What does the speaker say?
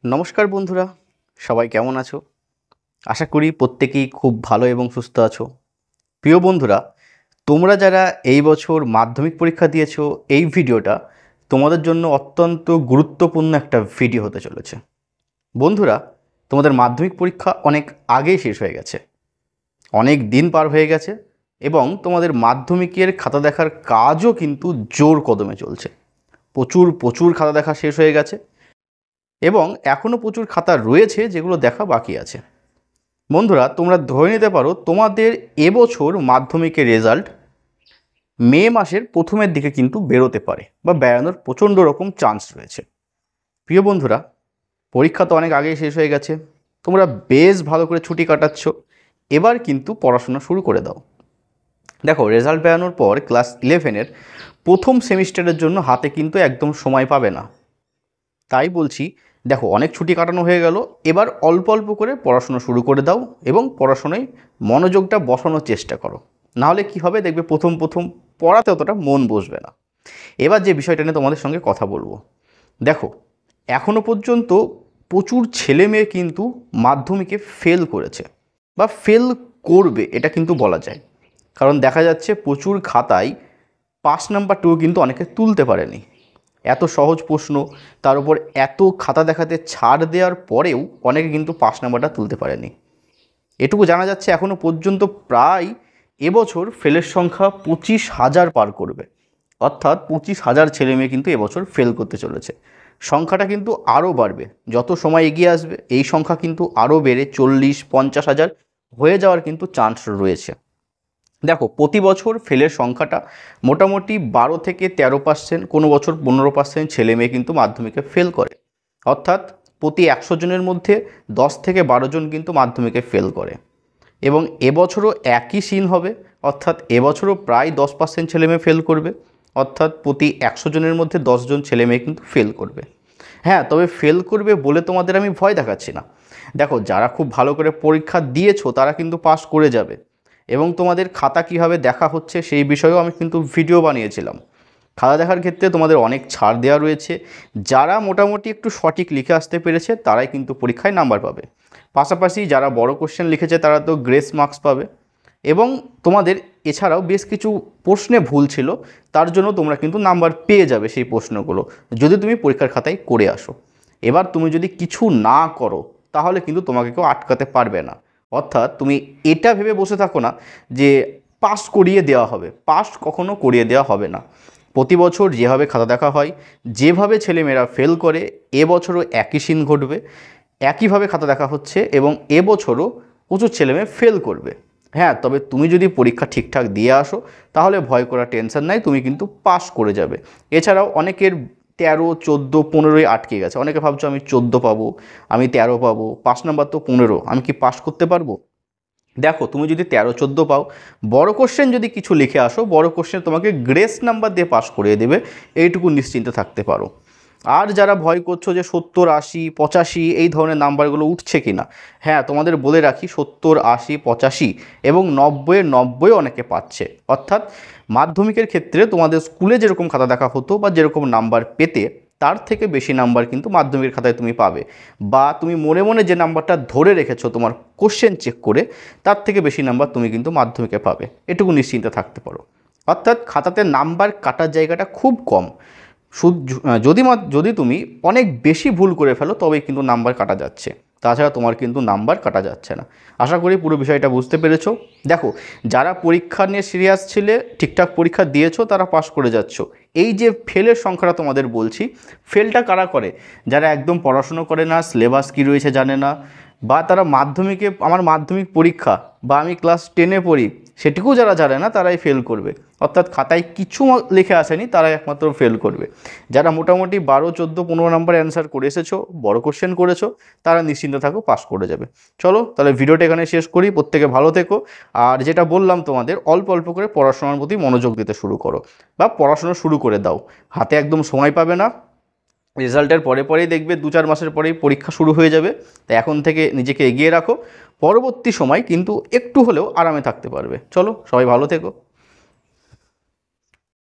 নমস্কার বন্ধুরা, সবাই কেমন আছো? আশা করি প্রত্যেকেই খুব ভালো এবং সুস্থ আছো। প্রিয় বন্ধুরা, তোমরা যারা এই বছর মাধ্যমিক পরীক্ষা দিয়েছো, এই ভিডিওটা তোমাদের জন্য অত্যন্ত গুরুত্বপূর্ণ একটা ভিডিও হতে চলেছে। বন্ধুরা, তোমাদের মাধ্যমিক পরীক্ষা অনেক আগেই শেষ হয়ে গেছে, অনেক দিন পার হয়ে গেছে এবং তোমাদের মাধ্যমিকের খাতা দেখার কাজও কিন্তু জোর কদমে চলছে। প্রচুর খাতা দেখা শেষ হয়ে গেছে এবং এখনও প্রচুর খাতা রয়েছে যেগুলো দেখা বাকি আছে। বন্ধুরা, তোমরা ধরে নিতে পারো তোমাদের এবছর মাধ্যমিকের রেজাল্ট মে মাসের প্রথমের দিকে কিন্তু বেরোতে পারে বা বেরোনোর প্রচণ্ড রকম চান্স রয়েছে। প্রিয় বন্ধুরা, পরীক্ষা তো অনেক আগেই শেষ হয়ে গেছে, তোমরা বেশ ভালো করে ছুটি কাটাচ্ছ, এবার কিন্তু পড়াশোনা শুরু করে দাও। দেখো, রেজাল্ট বেরোনোর পর ক্লাস 11-এর প্রথম সেমিস্টারের জন্য হাতে কিন্তু একদম সময় পাবে না। তাই বলছি, দেখো, অনেক ছুটি কাটানো হয়ে গেল, এবার অল্প অল্প করে পড়াশোনা শুরু করে দাও এবং পড়াশোনায় মনোযোগটা বসানোর চেষ্টা করো। নাহলে কি হবে, দেখবে প্রথম পড়াতে অতটা মন বসবে না। এবার যে বিষয়টা নিয়ে তোমাদের সঙ্গে কথা বলবো, দেখো, এখনও পর্যন্ত প্রচুর ছেলে মেয়ে কিন্তু মাধ্যমিকে ফেল করেছে বা ফেল করবে, এটা কিন্তু বলা যায়। কারণ দেখা যাচ্ছে প্রচুর খাতায় পাস নাম্বারটুকু কিন্তু অনেকে তুলতে পারেনি। এত সহজ প্রশ্ন, তার উপর এত খাতা দেখাতে ছাড় দেওয়ার পরেও অনেকে কিন্তু পাস নাম্বারটা তুলতে পারেনি। এটুকু জানা যাচ্ছে এখনও পর্যন্ত প্রায় এবছর ফেলের সংখ্যা 25,000 পার করবে, অর্থাৎ 25,000 ছেলেমেয়ে কিন্তু এবছর ফেল করতে চলেছে। সংখ্যাটা কিন্তু আরও বাড়বে, যত সময় এগিয়ে আসবে এই সংখ্যা কিন্তু আরও বেড়ে 40-50,000 হয়ে যাওয়ার কিন্তু চান্স রয়েছে। দেখো, প্রতি বছর ফেলের সংখ্যাটা মোটামুটি 12-13%, কোনো বছর 15% ছেলে মেয়ে কিন্তু মাধ্যমিকে ফেল করে। অর্থাৎ প্রতি 100 জনের মধ্যে 10-12 জন কিন্তু মাধ্যমিকে ফেল করে। এবং এবছরও একই সিন হবে, অর্থাৎ এবছরও প্রায় 10% ছেলে মেয়ে ফেল করবে, অর্থাৎ প্রতি 100 জনের মধ্যে 10 জন ছেলে মেয়ে কিন্তু ফেল করবে। হ্যাঁ, তবে ফেল করবে বলে তোমাদের আমি ভয় দেখাচ্ছি না। দেখো, যারা খুব ভালো করে পরীক্ষা দিয়েছো তারা কিন্তু পাস করে যাবে। এবং তোমাদের খাতা কীভাবে দেখা হচ্ছে সেই বিষয়েও আমি কিন্তু ভিডিও বানিয়েছিলাম। খাতা দেখার ক্ষেত্রে তোমাদের অনেক ছাড় দেওয়া রয়েছে। যারা মোটামুটি একটু সঠিক লিখে আসতে পেরেছে তারাই কিন্তু পরীক্ষায় নাম্বার পাবে। পাশাপাশি যারা বড় কোশ্চেন লিখেছে তারা তো গ্রেস মার্কস পাবে। এবং তোমাদের এছাড়াও বেশ কিছু প্রশ্নে ভুল ছিল, তার জন্য তোমরা কিন্তু নাম্বার পেয়ে যাবে সেই প্রশ্নগুলো, যদি তুমি পরীক্ষার খাতায় করে আসো। এবার তুমি যদি কিছু না করো তাহলে কিন্তু তোমাকে কেউ আটকাতে পারবে না। অর্থাৎ তুমি এটা ভেবে বসে থাকো না যে পাস করিয়ে দেওয়া হবে, পাস কখনো করিয়ে দেওয়া হবে না। প্রতি বছর যেভাবে খাতা দেখা হয়, যেভাবে ছেলেমেয়েরা ফেল করে, এবছরও একই সিন ঘটবে। একইভাবে খাতা দেখা হচ্ছে এবং এবছরও প্রচুর ছেলেমেয়ে ফেল করবে। হ্যাঁ, তবে তুমি যদি পরীক্ষা ঠিকঠাক দিয়ে আসো তাহলে ভয় করার টেনশন নাই, তুমি কিন্তু পাস করে যাবে। এছাড়াও অনেকের 13, 14, 15 আটকে গেছে। অনেকে ভাবছো আমি 14 পাবো, আমি 13 পাবো, পাস নাম্বার তো 15, আমি কি পাস করতে পারবো? দেখো, তুমি যদি 13-14 পাও, বড় কোশ্চেন যদি কিছু লিখে আসো, বড় কোশ্চেন তোমাকে গ্রেস নাম্বার দিয়ে পাস করিয়ে দেবে, এইটুকু নিশ্চিন্তে থাকতে পারো। আর যারা ভয় করছো যে 70, 80, 85 এই ধরনের নাম্বারগুলো উঠছে কি না, হ্যাঁ, তোমাদের বলে রাখি 70, 80, 85 এবং 90-এর 90 অনেকে পাচ্ছে। অর্থাৎ মাধ্যমিকের ক্ষেত্রে তোমাদের স্কুলে যেরকম খাতা দেখা হতো বা যেরকম নাম্বার পেতে, তার থেকে বেশি নাম্বার কিন্তু মাধ্যমিকের খাতায় তুমি পাবে। বা তুমি মনে মনে যে নাম্বারটা ধরে রেখেছো তোমার কোশ্চেন চেক করে, তার থেকে বেশি নাম্বার তুমি কিন্তু মাধ্যমিকে পাবে, এটুকু নিশ্চিন্তে থাকতে পারো। অর্থাৎ খাতাতে নাম্বার কাটার জায়গাটা খুব কম। যদি তুমি অনেক বেশি ভুল করে ফেলো তবেই কিন্তু নাম্বার কাটা যাচ্ছে, তাছাড়া তোমার কিন্তু নাম্বার কাটা যাচ্ছে না। আশা করি পুরো বিষয়টা বুঝতে পেরেছো। দেখো, যারা পরীক্ষা নিয়ে সিরিয়াস ছিলে, ঠিকঠাক পরীক্ষা দিয়েছো, তারা পাস করে যাচ্ছ। এই যে ফেলের সংখ্যাটা তোমাদের বলছি, ফেলটা কারা করে? যারা একদম পড়াশুনো করে না, সিলেবাস কী রয়েছে জানে না, বা তারা মাধ্যমিকে, আমার মাধ্যমিক পরীক্ষা বা আমি ক্লাস 10-এ পড়ি সেটুকু যারা জানে না, তারাই ফেল করবে। অর্থাৎ খাতায় কিছু লিখে আসেনি, তারাই একমাত্র ফেল করবে। যারা মোটামুটি 12, 14, 15 নাম্বার অ্যান্সার করে এসেছো, বড় কোশ্চেন করেছো, তারা নিশ্চিন্ত থাকো, পাস করে যাবে। চলো তাহলে ভিডিওটা এখানে শেষ করি। প্রত্যেকে ভালো থেকো। আর যেটা বললাম তোমাদের, অল্প অল্প করে পড়াশোনার প্রতি মনোযোগ দিতে শুরু করো বা পড়াশোনা শুরু করে দাও। হাতে একদম সময় পাবে না, রেজাল্টের পরেই দেখবে 2-4 মাসের পরেই পরীক্ষা শুরু হয়ে যাবে। তাই এখন থেকে নিজেকে এগিয়ে রাখো, পরবর্তী সময় কিন্তু একটু হলেও আরামে থাকতে পারবে। চলো, সবাই ভালো থেকো।